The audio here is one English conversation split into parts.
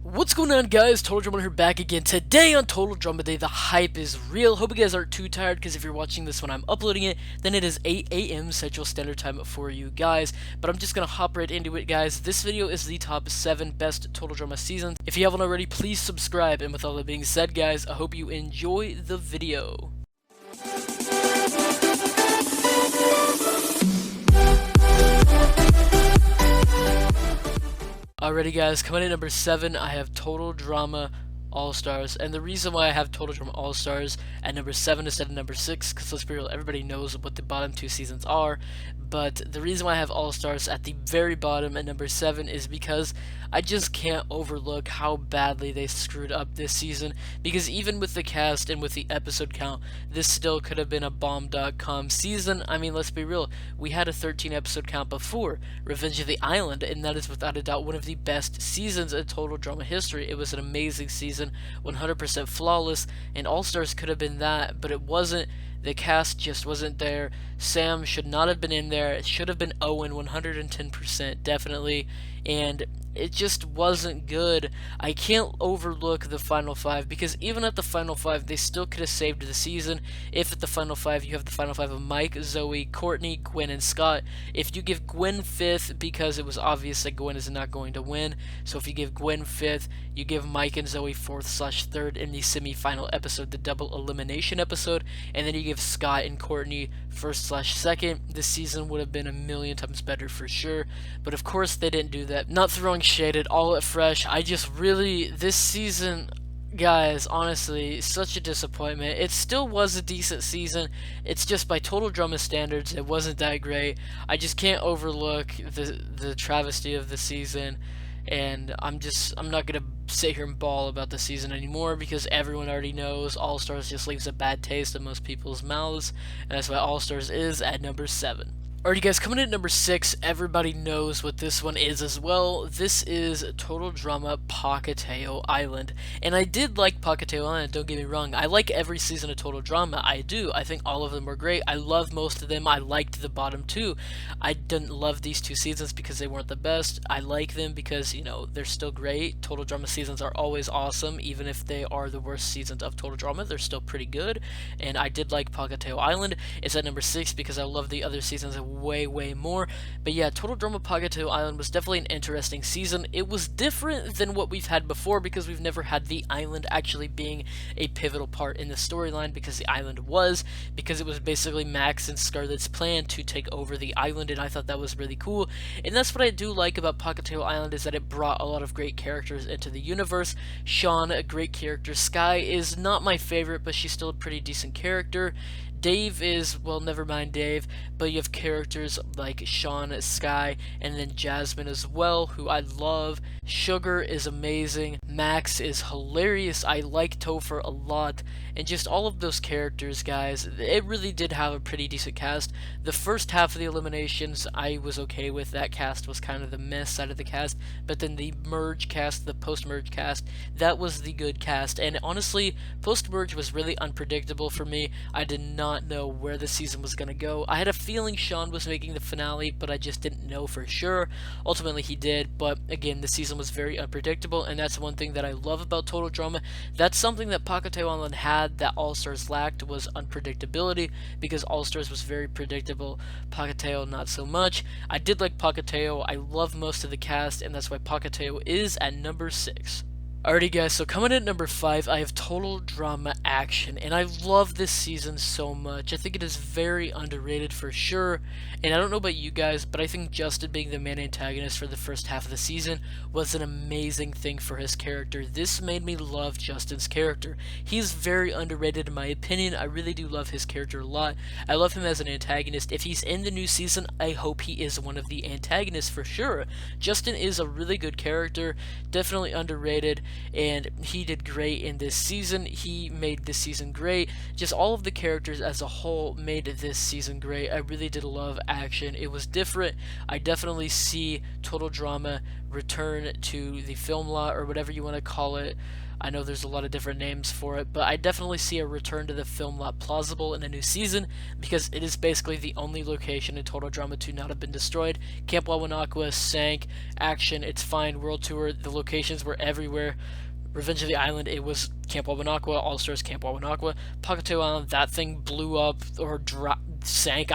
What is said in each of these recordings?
What's going on, guys? Total Drama here, back again. Today on Total Drama Day, the hype is real. Hope you guys aren't too tired, because if you're watching this when I'm uploading it, then it is 8 a.m. Central Standard Time for you guys. But I'm just gonna hop right into it, guys. This video is the top 7 best Total Drama seasons. If you haven't already, please subscribe. And with all that being said, guys, I hope you enjoy the video. Alrighty, guys, coming in number 7, I have Total Drama All-Stars, and the reason why I have Total Drama All-Stars at number 7 instead of number 6, because let's be real, everybody knows what the bottom 2 seasons are, but the reason why I have All-Stars at the very bottom at number 7 is because I just can't overlook how badly they screwed up this season, because even with the cast and with the episode count, this still could have been a bomb.com season. I mean, let's be real, we had a 13 episode count before Revenge of the Island, and that is without a doubt one of the best seasons in Total Drama history. It was an amazing season, 100% flawless, and All-Stars could have been that, but it wasn't. The cast just wasn't there. Sam should not have been in there. It should have been Owen, 110%, definitely, and it just wasn't good. I can't overlook the final 5, because even at the final 5, they still could have saved the season. If at the final 5, you have the final 5 of Mike, Zoe, Courtney, Gwen, and Scott. If you give Gwen 5th, because it was obvious that Gwen is not going to win, so if you give Gwen 5th, you give Mike and Zoe 4th/3rd in the semi-final episode, the double elimination episode, and then you give Scott and Courtney 1st/2nd, this season would have been a million times better for sure. But of course they didn't do that. Not throwing shade at all at Fresh, I just really, this season, guys, honestly, such a disappointment. It still was a decent season, it's just by Total Drama standards, it wasn't that great. I just can't overlook the travesty of the season, and I'm not gonna sit here and bawl about the season anymore, because everyone already knows All-Stars just leaves a bad taste in most people's mouths, and that's why All-Stars is at number 7. Alright, guys, coming in at number 6, everybody knows what this one is as well. This is Total Drama PAHKITEW Island. And I did like PAHKITEW Island, don't get me wrong. I like every season of Total Drama. I do. I think all of them were great. I love most of them. I liked the bottom 2. I didn't love these 2 seasons because they weren't the best. I like them because, you know, they're still great. Total Drama seasons are always awesome. Even if they are the worst seasons of Total Drama, they're still pretty good. And I did like PAHKITEW Island. It's at number 6 because I love the other seasons way more. But yeah, Total Drama PAHKITEW Island was definitely an interesting season. It was different than what we've had before, because we've never had the island actually being a pivotal part in the storyline, because the island was, because it was basically Max and Scarlett's plan to take over the island, and I thought that was really cool. And that's what I do like about PAHKITEW Island, is that it brought a lot of great characters into the universe. Sean, a great character. Sky is not my favorite, but she's still a pretty decent character. Dave is, well, never mind Dave, but you have characters like Sean, Sky, and then Jasmine as well, who I love. Sugar is amazing. Max is hilarious. I like Topher a lot. And just all of those characters, guys, it really did have a pretty decent cast. The first half of the eliminations, I was okay with. That cast was kind of the mess side of the cast. But then the merge cast, the post-merge cast, that was the good cast. And honestly, post-merge was really unpredictable for me. I did not know where the season was going to go. I had a feeling Sean was making the finale, but I just didn't know for sure. Ultimately he did, but again, the season was very unpredictable, and that's one thing that I love about Total Drama. That's something that PAHKITEW Island had that All-Stars lacked, was unpredictability, because All-Stars was very predictable, PAHKITEW not so much. I did like PAHKITEW, I love most of the cast, and that's why PAHKITEW is at number 6. Alrighty, guys, so coming in at number 5, I have Total Drama Action, and I love this season so much. I think it is very underrated for sure, and I don't know about you guys, but I think Justin being the main antagonist for the first half of the season was an amazing thing for his character. This made me love Justin's character. He's very underrated in my opinion. I really do love his character a lot. I love him as an antagonist. If he's in the new season, I hope he is one of the antagonists for sure. Justin is a really good character, definitely underrated, and he did great in this season. He made this season great. Just all of the characters as a whole made this season great. I really did love Action. It was different. I definitely see Total Drama return to the film lot, or whatever you want to call it. I know there's a lot of different names for it, but I definitely see a return to the film lot plausible in a new season, because it is basically the only location in Total Drama to not have been destroyed. Camp Wawanakwa sank. Action, it's fine. World Tour, the locations were everywhere. Revenge of the Island, it was Camp Wawanakwa. All Stars, Camp Wawanakwa. PAHKITEW Island, that thing blew up or sank.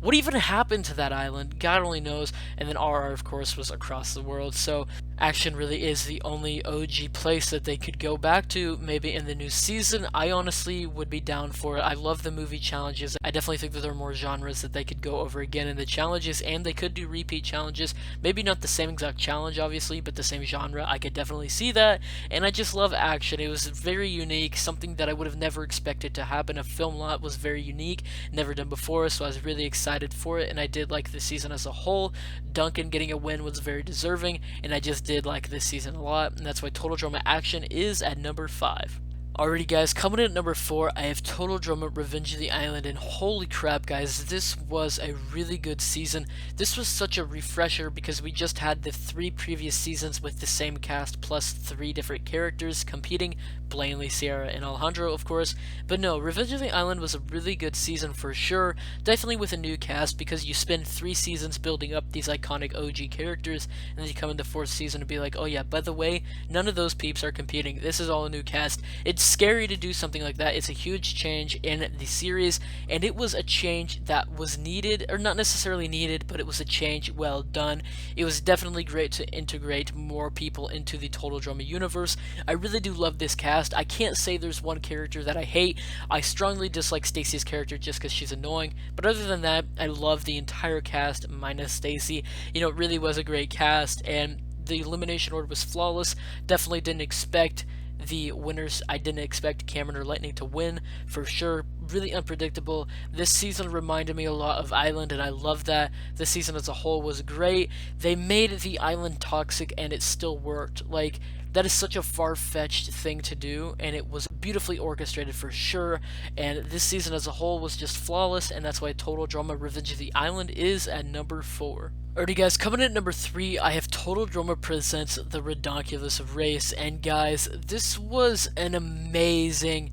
What even happened to that island? God only knows. And then RR, of course, was across the world. So Action really is the only OG place that they could go back to, maybe in the new season. I honestly would be down for it. I love the movie challenges. I definitely think that there are more genres that they could go over again in the challenges, and they could do repeat challenges. Maybe not the same exact challenge, obviously, but the same genre. I could definitely see that, and I just love Action. It was very unique, something that I would have never expected to happen. A film lot was very unique, never done before, so I was really excited for it, and I did like the season as a whole. Duncan getting a win was very deserving, and I just did like this season a lot, and that's why Total Drama Action is at number 5. Alrighty guys, coming in at number 4, I have Total Drama Revenge of the Island, and holy crap guys, this was a really good season. This was such a refresher because we just had the 3 previous seasons with the same cast plus 3 different characters competing, Blanley, Sierra, and Alejandro of course, but no, Revenge of the Island was a really good season for sure, definitely with a new cast, because you spend 3 seasons building up these iconic OG characters, and then you come in the 4th season and be like, oh yeah, by the way, none of those peeps are competing, this is all a new cast. It's scary to do something like that. It's a huge change in the series, and it was a change that was needed, or not necessarily needed, but it was a change well done. It was definitely great to integrate more people into the Total Drama universe. I really do love this cast. I can't say there's one character that I hate. I strongly dislike Stacy's character just because she's annoying, but other than that, I love the entire cast minus Stacy. You know, it really was a great cast, and the elimination order was flawless. Definitely didn't expect the winners. I didn't expect Cameron or Lightning to win for sure. Really unpredictable. This season reminded me a lot of Island, and I love that. The season as a whole was great. They made the island toxic, and it still worked. Like, that is such a far-fetched thing to do, and it was beautifully orchestrated for sure, and this season as a whole was just flawless, and that's why Total Drama Revenge of the Island is at number 4. Alrighty guys, coming in at number 3, I have Total Drama Presents The Ridonculous Race, and guys, this was an amazing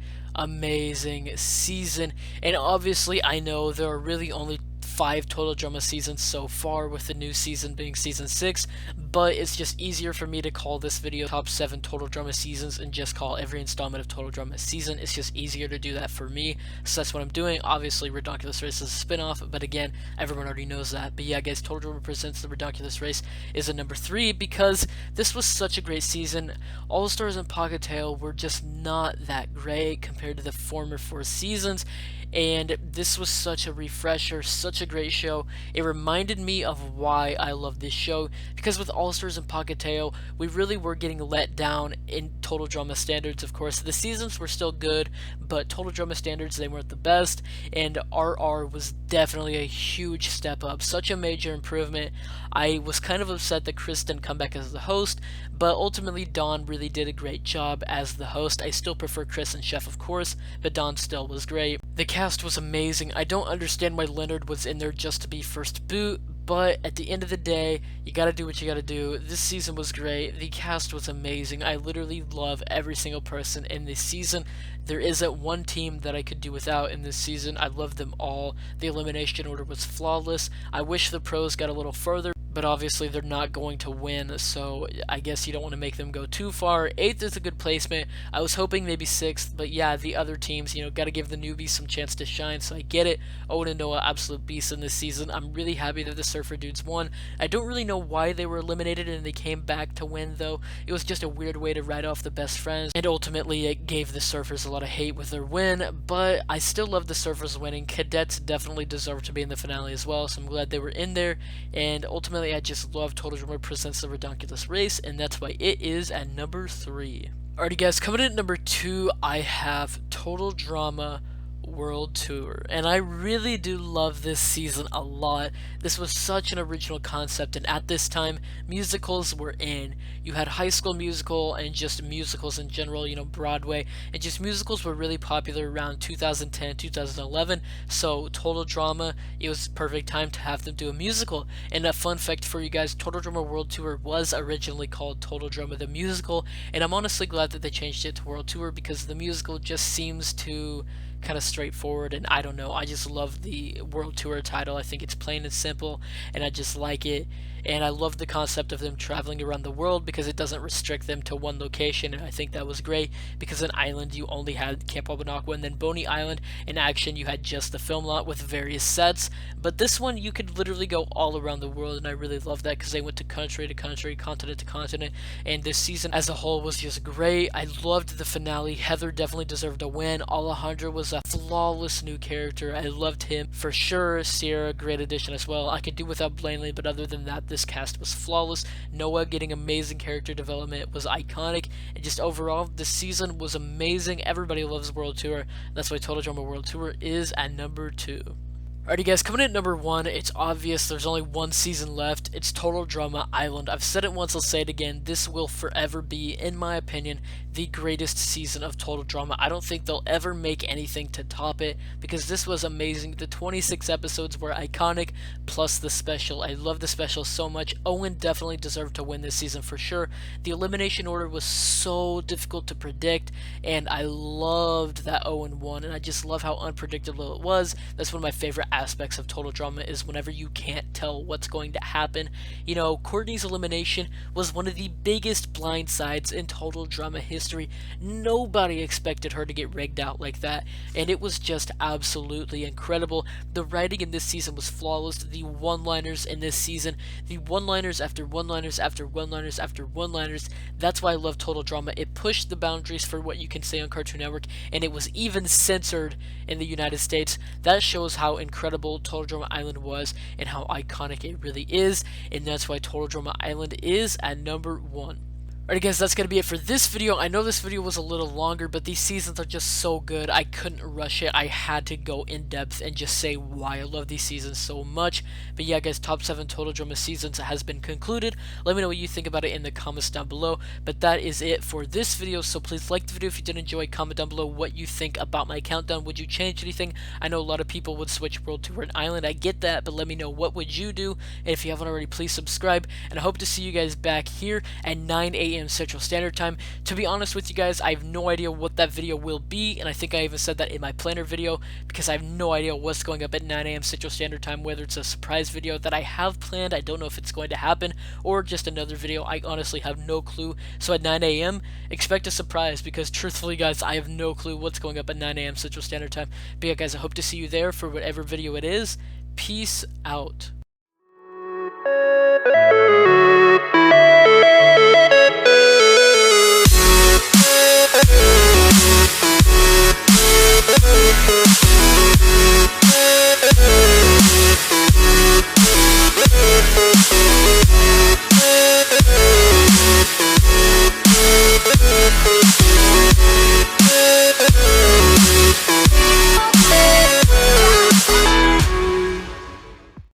season, and obviously I know there are really only 5 Total Drama seasons so far, with the new season being season 6, but it's just easier for me to call this video top 7 Total Drama seasons and just call every installment of Total Drama season. It's just easier to do that for me, so that's what I'm doing. Obviously Ridonculous Race is a spin-off, but again, everyone already knows that. But yeah guys, Total Drama Presents The Ridonculous Race is at number 3 because this was such a great season. All Stars and PAHKITEW were just not that great compared to the former 4 seasons, and this was such a refresher, such a great show. It reminded me of why I love this show, because with All Stars and PAHKITEW, we really were getting let down in Total Drama standards. Of course, the seasons were still good, but Total Drama standards, they weren't the best, and RR was definitely a huge step up, such a major improvement. I was kind of upset that Chris didn't come back as the host, but ultimately Dawn really did a great job as the host. I still prefer Chris and Chef, of course, but Dawn still was great. The cast was amazing. I don't understand why Leonard was in there just to be first boot, but at the end of the day, you gotta do what you gotta do. This season was great. The cast was amazing. I literally love every single person in this season. There isn't one team that I could do without in this season. I love them all. The elimination order was flawless. I wish the pros got a little further, but obviously they're not going to win, so I guess you don't want to make them go too far. 8th is a good placement. I was hoping maybe 6th, but yeah, the other teams, you know, got to give the newbies some chance to shine, so I get it. Owen and Noah, absolute beasts in this season. I'm really happy that the Surfer Dudes won. I don't really know why they were eliminated and they came back to win, though. It was just a weird way to write off the best friends, and ultimately it gave the Surfers a lot of hate with their win, but I still love the Surfers winning. Cadets definitely deserve to be in the finale as well, so I'm glad they were in there, and ultimately I just love Total Drama Presents The Ridonculous Race, and that's why it is at number 3. Alrighty guys, coming in at number 2, I have Total Drama World Tour, and I really do love this season a lot. This was such an original concept, and at this time, musicals were in. You had High School Musical and just musicals in general, Broadway, and just musicals were really popular around 2010, 2011, so Total Drama, it was perfect time to have them do a musical. And a fun fact for you guys, Total Drama World Tour was originally called Total Drama the Musical, and I'm honestly glad that they changed it to World Tour because the musical just seems to kind of straightforward, and I don't know, I just love the World Tour title. I think it's plain and simple, and I just like it. And I love the concept of them traveling around the world because it doesn't restrict them to one location, and I think that was great because in Island you only had Camp Wabanakwa, and then Boney Island in Action you had just the film lot with various sets. But this one you could literally go all around the world, and I really love that because they went to country, continent to continent, and this season as a whole was just great. I loved the finale. Heather definitely deserved a win. Alejandro was a flawless new character. I loved him for sure. Sierra, great addition as well. I could do without Blanley, but other than that, this cast was flawless. Noah getting amazing character development was iconic, and just overall, this season was amazing. Everybody loves World Tour. That's why Total Drama World Tour is at number 2. Alrighty guys, coming in at number 1, it's obvious there's only one season left. It's Total Drama Island. I've said it once, I'll say it again. This will forever be, in my opinion, the greatest season of Total Drama. I don't think they'll ever make anything to top it because this was amazing. The 26 episodes were iconic, plus the special. I love the special so much. Owen definitely deserved to win this season for sure. The elimination order was so difficult to predict, and I loved that Owen won, and I just love how unpredictable it was. That's one of my favorite aspects of Total Drama, is whenever you can't tell what's going to happen. Courtney's elimination was one of the biggest blindsides in Total Drama history. Nobody expected her to get rigged out like that, and it was just absolutely incredible. The writing in this season was flawless. The one-liners in this season, the one-liners after one-liners after one-liners after one-liners, that's why I love Total Drama. It pushed the boundaries for what you can say on Cartoon Network, and it was even censored in the United States. That shows how incredible Total Drama Island was and how iconic it really is, and that's why Total Drama Island is at number 1. Alright guys, that's going to be it for this video. I know this video was a little longer, but these seasons are just so good. I couldn't rush it. I had to go in depth and just say why I love these seasons so much. But yeah guys, top 7 Total Drama seasons has been concluded. Let me know what you think about it in the comments down below. But that is it for this video, so please like the video if you did enjoy. Comment down below what you think about my countdown. Would you change anything? I know a lot of people would switch World Tour and Island. I get that, but let me know what would you do. And if you haven't already, please subscribe. And I hope to see you guys back here at 9 a.m. Central Standard Time. To be honest with you guys, I have no idea what that video will be, and I think I even said that in my planner video, because I have no idea what's going up at 9 a.m. Central Standard Time, whether it's a surprise video that I have planned, I don't know if it's going to happen, or just another video. I honestly have no clue. So at 9 a.m., expect a surprise, because truthfully guys, I have no clue what's going up at 9 a.m. Central Standard Time. But yeah guys, I hope to see you there for whatever video it is. Peace out.